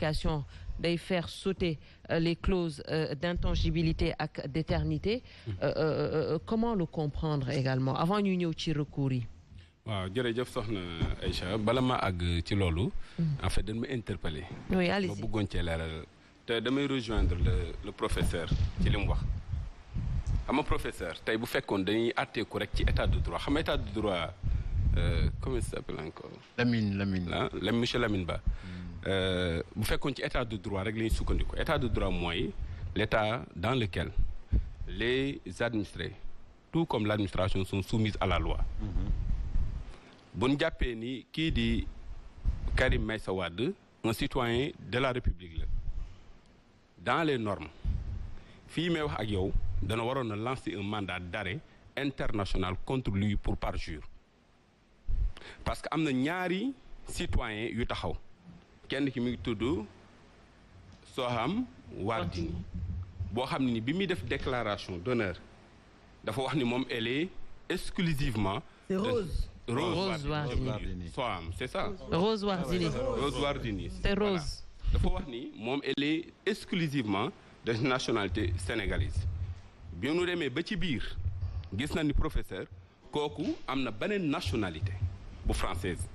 application day faire sauter les clauses d'intangibilité ak d'éternité comment le comprendre également avant ñu ñëw ci recours yi. waaw jërëjëf soxna Aïcha bala ma àgg ci loolu. en fait dañ ma interpellé. oui allez-y ma bëggoon cee leeral te damay rejoindre le professeur ci li mu wax. xam nga professeur tey bu fekkoon dañuy àtteeku rek ci état de droit xam nga état de droit comment ça s'appelle encore. Lamine. ah monsieur Lamine Ba. bu fekkoon ci état de droit rek la ñuy sukkandiku état de droit mooy l'état dans lequel les administrés tout comme l'administration sont soumises à la loi. bu ñu jàppee ni kii di Karim Meïssa Wade un citoyen de la République la dans les normes fii may wax ak yow dana waroon a lancer un mandat d'arrêt international contre lui pour parjure parce que am na ñaari citoyen yu taxaw kenn ki mi ngi tudd Soham Wardini boo xam ne ni bi muy def déclaration d'honneur dafa wax ni moom elle est exclusivement c'est Rose Wardini Soham c'est ça Rose Wardini c'est Rose dafa wax ni moom elle est exclusivement de nationalité sénégalaise bi nu demee ba ci biir gis na ni professeur kooku am na beneen nationalité bu française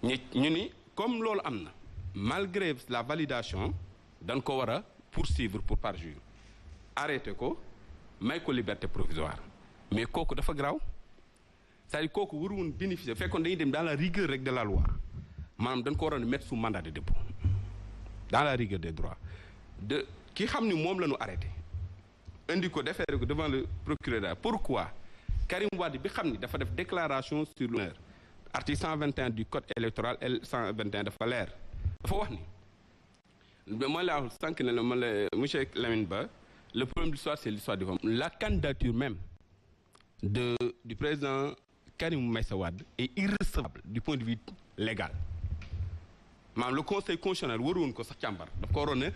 ñu ni comme loolu am na malgré la validation dañ ko war a poursuivre pour parjure arrêté ko may ko liberté provisoire mais kooku dafa garaaw c'est-à-dire kooku waru woon bénéficier fekkoon dañuy dem dans la rigueur rek de la loi maanaam dañ ko waroon mettre sous mandat de dépôt dans la rigueur des droits de ki xam ni moom la ñu arrêté indi ko déféré ko devant le procureur pourquoi Karim Wade bi xam ni dafa def déclaration sur l'honneur article 121 du code électoral L 121 dafa leer dafa wax ni mooy la wax sànq ne la ma la monsieur Lamine Ba le problème de l'histoire c'est l'histoire du femme la candidature même du président Karim Meïssa Wade est irrecevable du point de vue légal maanaam le conseil constitutionnel waru woon ko sax càmbar daf ko waroon a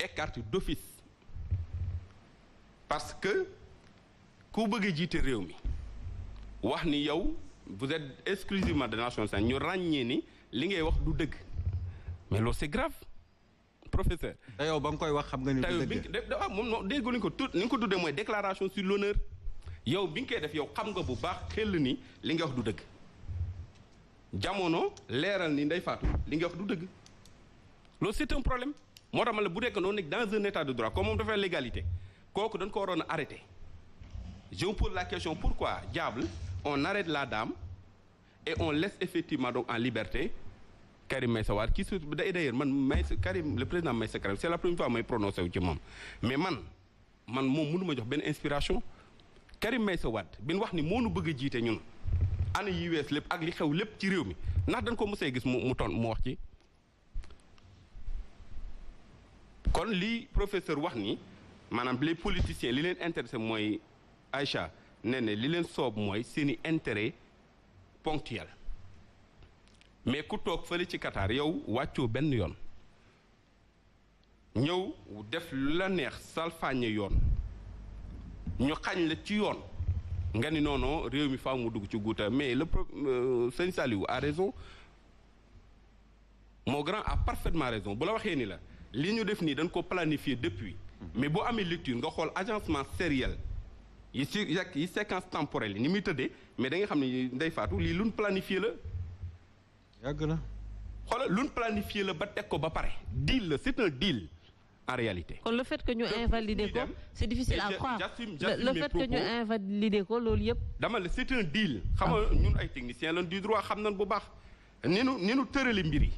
écarter d'office parce que ku bëgg a jiite réew mi wax ni yow vous êtes exclusivement de nation sañ ñu ràññee ni li ngay wax du dëgg mais loolu c'est grave professeur. te yow ba nga koy wax xam nga ni du dëgg moom non déggu ni ko tout ni nga ko tuddee mooy déclaration sur l'honneur yow bi nga koy def yow xam nga bu baax xel ni li nga wax du dëgg jamono leeral ni Ndeye Fatou li nga wax du dëgg loolu c'est un problème moo tax ma la bu nekk noonu nekk dans un état de droit comme moom dafay légalité kooku dañ ko waroon a arrêter je me pose la question pourquoi diable on arrête la dame et on laisse effectivement donc en liberté Karim Meïssa Wade qui se d'ailleurs man Karim le président Meïssa Karim c'est la première fois may prononcé wu ci moom mais man moom mënu ma jox benn inspiration Karim Meïssa Wade bi ñu wax ni moo nu bëgg a jiite ñun année yi wees lépp ak li xew lépp ci réew mi ndax dañ ko mosee gis mu wax ci kon li professeur wax ni maanaam les politiciens li leen intéressé mooy Aïcha nee ne li leen soob mooy seeni intérêt ponctuel mais ku toog fële ci Qatar yow wàccoo benn yoon ñëw def lu la neex salfaañe yoon ñu xañ la ci yoon nga ni non réew mi faaw mu dugg ci guuta mais le sëñ Saliou a raison mon grand a parfaitement raison bu la waxee ni la li ñu def nii dañ ko planifier depuis mais boo amee lecture nga xool agencement sériel yi séquence temporelle yi ni muy tëddee mais da nga xam ne Ndeye Fatou lii luñ planifié la yàgg na xoolal luñ planifié la ba teg ko ba pare deal la c'est un deal en réalité kon le fait que ñu invalider ko c'est difficile à croire le fait que ñu invalider ko loolu yëpp dama la c'est un deal xam nga ñun ay techniciens lañ du droit xam nañ bu baax ni nu tërali mbir yi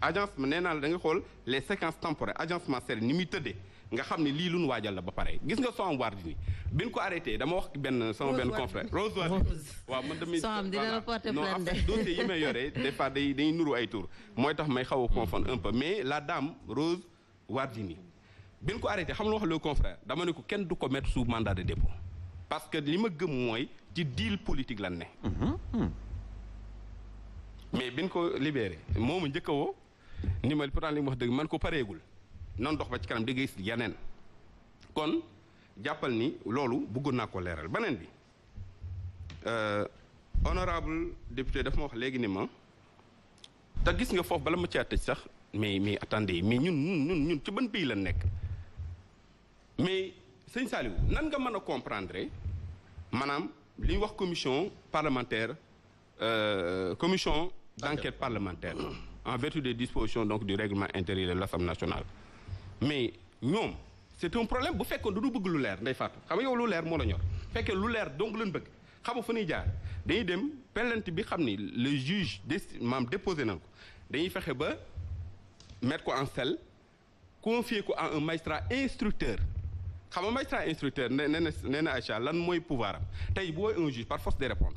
agence nee naa la da nga xool les séquences temporelles agencement sériel ni muy tëddee nga xam ne lii lu nu waajal la ba pare gis nga Soham Wardini bi ñu ko arrêté dama wax sama benn confrère Rose Wardini waaw man damay Soham dina la porter plainte non dossier yi may yoree des fois dañuy nuru ay tour mooy tax may xaw a confondre un peu mais la dame Rose Wardini bi ñu ko arrêté xam nga wax le confrère dama ne ko kenn du ko mettre sous mandat de dépôt parce que li ma gëm mooy ci deal politique lan ne mais bi ñu ko libéré moomu njëkk a woo ni ma pourtant li mu wax dëgg man ko pareegul nan dox ba ci kanam di gis yeneen kon jàppal ni loolu bëggoon naa ko leeral beneen bi honorable député dafa ma wax léegi ni ma te gis nga foofu bala ma caa tëj sax mais attendez mais ñun ci ban pays la nekk mais sëñ Saliou nan nga mën a comprendre maanaam li ñu wax commission parlementaire commission d'enquête parlementaire en vertu des dispositions donc du règlement intérieur de l'Assemblée nationale mais ñoom c'est un problème bu fekkoon du bëgg lu leer Ndeye Fatou xam nga yow lu leer moo la ñor fekkee lu leer donc lañ bëgg xam nga fu ñuy jaar dañuy dem plainte bi xam ni le juge maam déposé na ko dañuy fexe ba mettre ko en selle confier ko à un magistrat instructeur xam nga magistrat instructeur nee na Aïcha lan mooy pouvoir am tey bu woowee un juge par force de répondre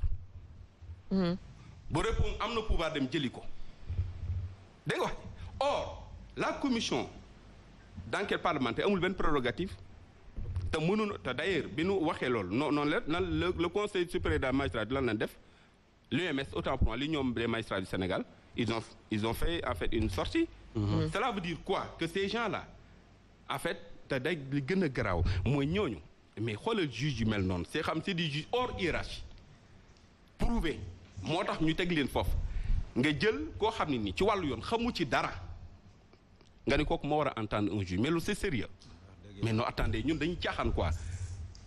bu répondre am na pouvoir dem jëli ko dégg nga wax or la commission d'enquête parlementaire amul benn prérogative te mënuñu te d'ailleurs bi nu waxee loolu noonu la le conseil supérieur des magistrats lan lañ def l'UMS autant pour moi li ñoom des magistrats du Sénégal ils ont fait en fait une sortie cela veut dire quoi que ces gens-là en fait te day li gën a garaaw mooy ñooñu mais xoolal juge yu mel noonu c'est des juges hors hiérarchie prouvé moo tax ñu teg leen foofu nga jël koo xam ne nii ci wàllu yoon xamu ci dara nga ni kooku moo war a entendre un juge mais lu c'est sérieux mais non attendez ñun dañuy caaxaan quoi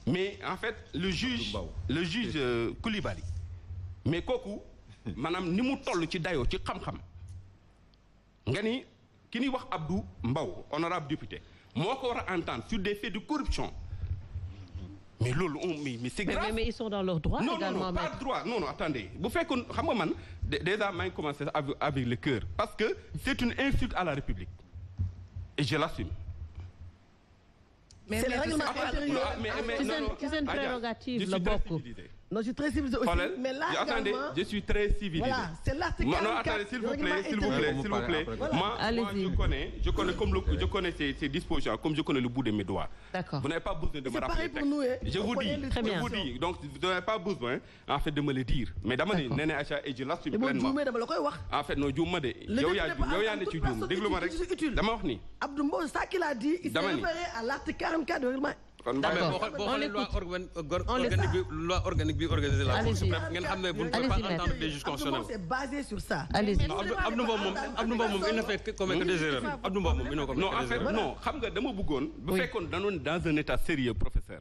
mais en fait le juge Coulibaly mais kooku maanaam ni mu toll ci dayoo ci xam-xam nga ni ki ñuy wax Abdou Mbow honorable député moo ko war a entendre sur des faits de corruption mais loolu mais c'est grave mais ils sont dans leur droit également pas droit non attendez bu fekkoon xam nga man déjà maa ngi commencé avec le cœur parce que c'est une insulte à la République et je l'assume. Mais c'est le règlement intérieur. C'est une prérogative la bokk. Non, je suis très civilisé aussi. Mais là, attendez, je suis très civilisé. Voilà, c'est l'article 44. Non, attendez, s'il vous plaît. Moi, je connais ces dispositions comme je connais le bout de mes doigts. D'accord. Vous n'avez pas besoin de me rappeler. Je vous dis, donc vous n'avez pas besoin, en fait, de me le dire. Mais dama ne Néné Aïcha et je l'assume pleinement. En fait, non, juuma de. Yow yaa ne ci juum. Déglu ma rek. Dama wax ni. Abdou Mbow, ça qu'il a dit, il s'est référé à l'article 44 du règlement. D'accord. On l'écoute. Loi organique bi organisé la Cour suprême ngeen xam ne bu ñu peut pas entendre des juges constitutionnels. C'est basé sur ça. Allez-y. Abdou Mbow moom il ne fait commettre des erreurs. Abdou Mbow moom il ne commet en fait non xam nga dama bëggoon bu fekkoon danoon dans un état sérieux professeur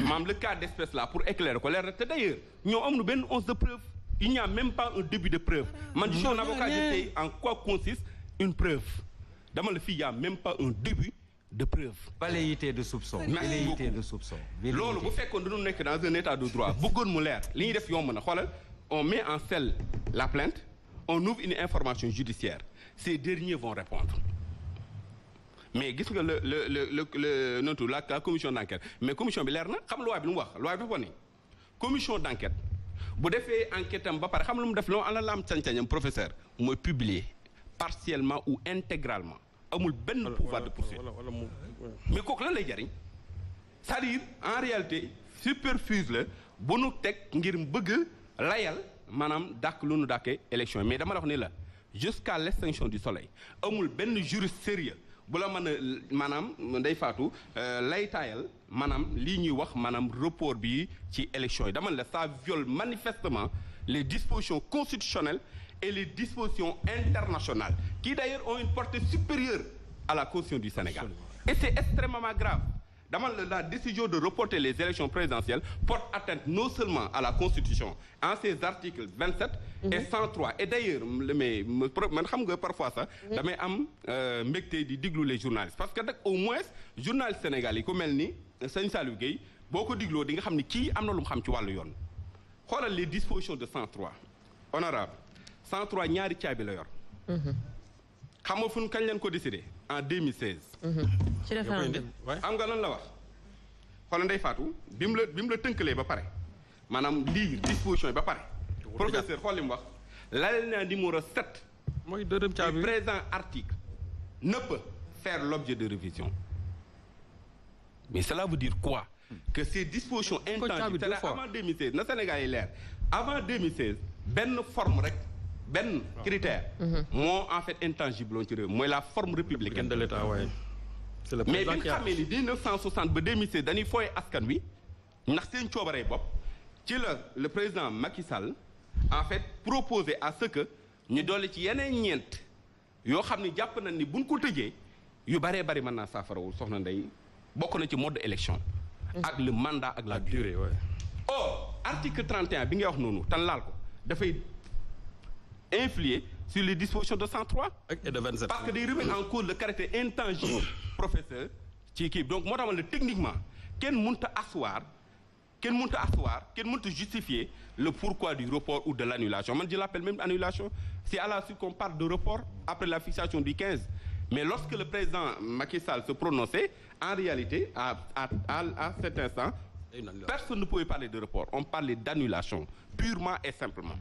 maam le cas d'espèce là pour éclairer ko leer te d'ailleurs ñoo amuñu benn once de preuve il n'y a même pas un début de preuve man je suis un avocat je sais en quoi consiste une preuve dama la fii y a même pas un début de preuve. Velléité de soupçon. Velléité de soupçon. loolu bu fekkoon dañu nekk dans un état de droit bëggoon mu leer li ñuy def yomb na xoolal on met en selle la plainte on ouvre une information judiciaire ces derniers vont répondre mais gis nga la commission d'enquête mais commission bi leer na xam loi bi lu mu wax loi bi dafa ne commission d'enquête bu defee enquête am ba pare xam lu mu def loo ala la am sañ-sañam professeur mooy publier partiellement ou intégralement. amul benn pouvoir de poursuite mais kooku lan lay jariñ c'est-à-dire en réalité superfuse la bu nu teg ngir bëgg layal maanaam dàkk lu nu dàkkee élection yi mais dama la wax ni la jusqu'à l'extinction du soleil amul benn juriste sérieux bu la mën a maanaam Ndeye Fatou lay taayal maanaam lii ñuy wax maanaam report bi ci élection yi dama la ça viole manifestement les dispositions constitutionnelles et les dispositions internationales qui d'ailleurs ont une portée supérieure à la Constitution du Sénégal. Et c'est extrêmement grave. La décision de reporter les élections présidentielles porte atteinte non seulement à la Constitution en ses articles 27 et 103. Et d'ailleurs mais man xam nga parfois sax damay am mbégte di diglu les journalistes parce que nag au moins journaliste Sénégal yi ku mel ni Sëñ Saliou Gueye boo ko digloo di nga xam ni kii am na lu mu xam ci wàllu yoon xoolal les dispositions de 103 honorable 103 ñaari caabi la yor. xam nga fu ñu kañ leen ko décidé en 2016. ci référendum am nga lan la wax xoolal Ndeye Fatou bi mu la tënkalee ba pare maanaam lire disposition yi ba pare. professeur xool li mu wax l'alinéa numéro 7. mooy deuxième caabi du présent article ne peut faire l'objet de révision. mais cela veut dire quoi? que ces dispositions intangibles c'est avant 2016 na Sénégal yi leer avant 2016 benn forme rek. benn critère moo en fait intangible woon ci réew mooy la forme républicaine de l'État waaye c'est le mais bi nga xamee ni 1960 ba 2016 dañuy fooye askan wi ndax seen coobaree bopp ci la le président Macky Sall en fait proposé à ce que ñu dolli ci yeneen ñeent yoo xam ni jàpp nañ ni buñ ko tëjee yu baree bari mën naa saafarawul soxna Ndeye bokk na ci mode élection ak le mandat ak la durée. Or article 31 bi ngay wax noonu tan laal ko dafay influer sur les dispositions de 103 et de 27 parce que day remettre en cause le caractère intangible professeur ci kii donc moo tax ma ne techniquement kenn mënta asseoir kenn mënta justifier le pourquoi du report ou de l'annulation man je l'appelle même annulation c'est à la suite qu'on parle de report après la fixation du 15 mais lorsque le président Macky Sall se prononçait en réalité à cet instant personne ne pouvait parler de report on parlait d'annulation purement et simplement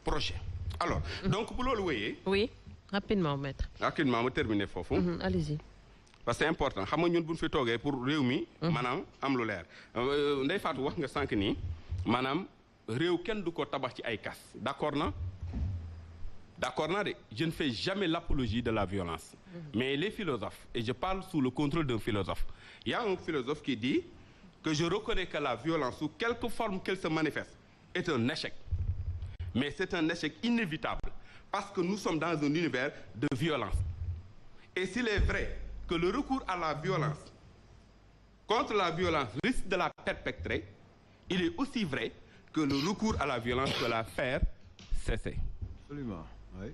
projet alors donc bu loolu wéyee oui rapidement maître rapidement ma terminer foofu allez-y parce que c'est important xam nga ñun bu ñu fi toogee pour réew mi maanaam am lu leer Ndeye Fatou wax nga sànq nii maanaam réew kenn du ko tabax ci ay kas d'accord naa de je ne fais jamais l'apologie de la violence mais les philosophes et je parle sous le contrôle d'un philosophe il y a un philosophe qui dit que je reconnais que la violence sous quelque forme qu'elle se manifeste est un échec mais c'est un échec inévitable parce que nous sommes dans un univers de violence et s'il est vrai que le recours à la violence contre la violence risque de la perpétrer il est aussi vrai que le recours à la violence peut la faire cesser. Absolument, oui.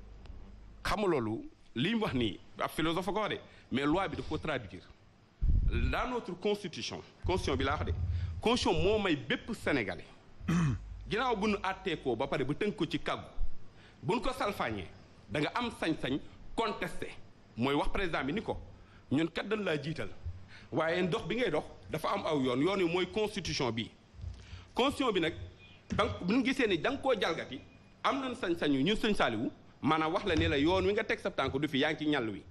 xam nga loolu li mu wax nii ab philosophe ko wax de mais loi bi daf ko traduire dans notre constitution bi laa wax de constitution moo may bépp sénégalais ginnaaw bu nu àttee ko ba pare ba tënk ko ci kàggu bu nu ko salfaañee da nga am sañ-sañ contester mooy wax président bi ni ko ñun kat dañ laa jiital waaye dox bi ngay dox dafa am aw yoon yi mooy constitution bi nag donc bu ñu gisee ni da nga koo jalgati am nañ sañ-sañu ñun sëñ Saliou maanaam wax la ne la yoon wi nga teg sa tànk du fi yaa ngi ci ñàll wi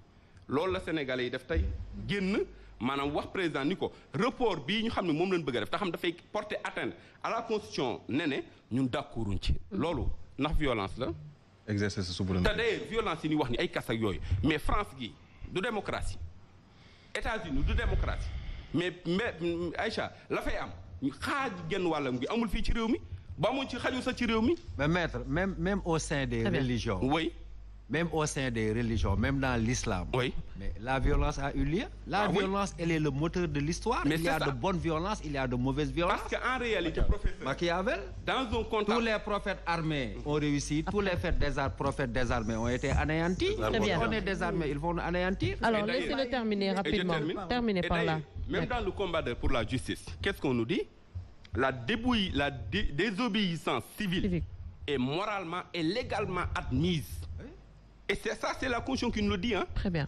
loolu la sénégalais yi def tey génn maanaam wax président ni ko report bii ñu xam ne moom lañ bëgg a def te xam dafay porter atteinte à la constitution ne ñun d'accorduñ ci loolu ndax violence la exercer sa souveraineté te d'ailleurs violence yi ni wax ni ay kas ak yooyu mais France gi du démocratie États-Unis du démocratie mais Aïcha la fay am xaaj genn wàllam gi amul fii ci réew mi ba amuñ ci xaju sa ci réew mi. mais maître même au sein des religions. oui. même au sein des religions même dans l'islam. oui. mais la violence a eu lieu. La violence elle est le moteur de l'histoire. Mais il y a de bonnes violences il y a de mauvaises violences. Parce qu'en réalité professeur. Machiavel. Dans un contexte. Tous les prophètes armés ont réussi. Tous les prophètes désarmés ont été anéantis. Très bien. On est désarmés ils vont nous anéantir. Alors laissez-le terminer rapidement. Terminez par là. Même dans le combat pour la justice qu'est-ce qu'on nous dit? La désobéissance civile est moralement et légalement admise. Oui. Et c'est ça, c'est la Constitution qui nous le dit. Hein? Très bien.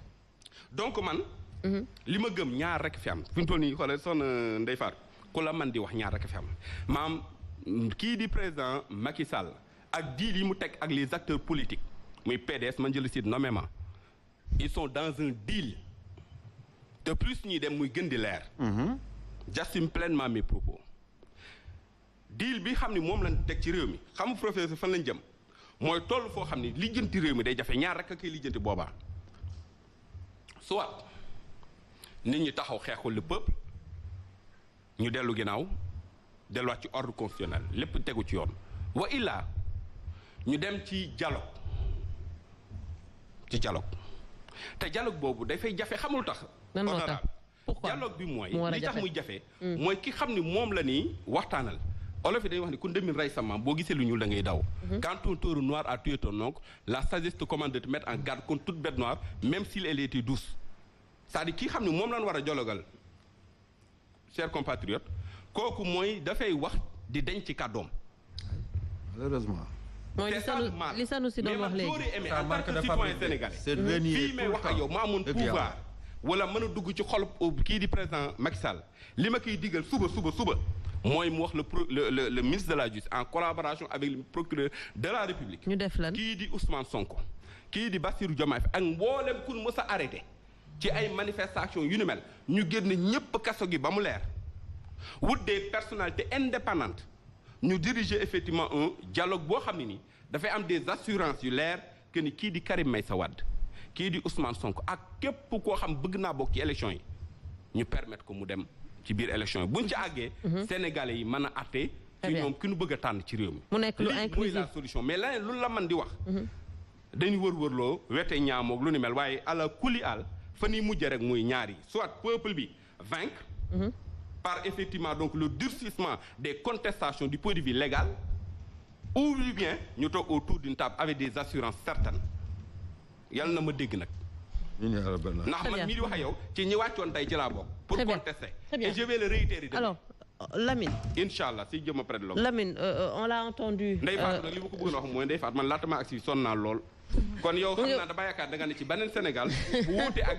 Donc man li ma gëm ñaar rek fi am fi mu toll nii xoolal soxna Ndeye Fatou ku la man di wax ñaar rek fi am maam kii di président Macky Sall ak deal yi mu teg ak les acteurs politiques muy PDS man je le cite nommément ils sont dans un deal de plus ñuy dem muy gën di leer. J'assume pleinement mes propos. deal bi xam ni moom lañ teg ci réew mi xam nga professeur fan lañ jëm mooy toll foo xam ni lijjanti réew mi day jafe ñaar rek a koy lijjanti boobaa soit nit ñi taxaw xeexul le peuple ñu dellu ginnaaw delluwaat ci ordre constitutionnel lépp tegu ci yoon wa illaa ñu dem ci dialogue te dialogue boobu dafay jafe xamul tax honorable dialogue bi mooy li tax muy jafe mooy ki xam ni moom la ni waxtaanal olof yi dañuy wax ni ku demin rey sa maam boo gisee lu ñuul da ngay daw quand ton taureau noir a tué ton oncle la sagesse te commande de te mettre en garde contre toute bête noire même s'il elle était douce c'est-à-dire kii xam ne moom lañ war a jologal chers compatriotes kooku mooy dafay wax di denc ci kàddoom malheureusement mooy li sanu si doon wax léegi mais en tant que citoyen sénégalais fii may wax ak yow ma amoon pouvoir wala mën a dugg ci xol kii di président Macky Sall li ma koy digal suba mooy mu wax le ministre de la justice en collaboration avec le procureur de la République ñu def lan kii di Ousmane Sonko kii di Bassirou Diomaye Faye ak mboolem kun mës a arrêté ci ay manifestations yu ni mel ñu génn ñëpp kaso gi ba mu leer wut des personnalités indépendantes ñu diriger effectivement un dialogue boo xam ne ni dafay am des assurances yu leer que ni kii di Karim Meïssa Wade kii di Ousmane Sonko ak képp koo xam bëgg naa bokk ci élection yi ñu permettre ko mu dem ci biir élection yi buñ ci àggee sénégalais yi mën a àtte ci ñoom ki ñu bëgg a tànn ci réew mi mu nekk lu inclusif mooy la solution mais leneen lu la mën di wax dañu wër-wërloo wete ñaamoog lu ni mel waaye ala kuli al fa ñuy mujj rek muy ñaar yi soit peuple bi vaincre par effectivement donc le durcissement des contestations du point de vue légal ou bien ñu toog autour d'une table avec des assurances certaines yàlla na ma dégg nag ndax man mii di wax ak yow ci ñi wàccoon tey ci laa bokk pour contester et je vais le réitérer alors Lamine Inch'Allah si jëma près de l'homme Lamine on l'a entendu Ndeye Fatou nag li ma ko bëggoon wax mooy Ndeye Fatou man laata ma agsi sonn naa lool kon yow xam naa dama yaakaar da nga ne ci beneen Sénégal bu wuute ak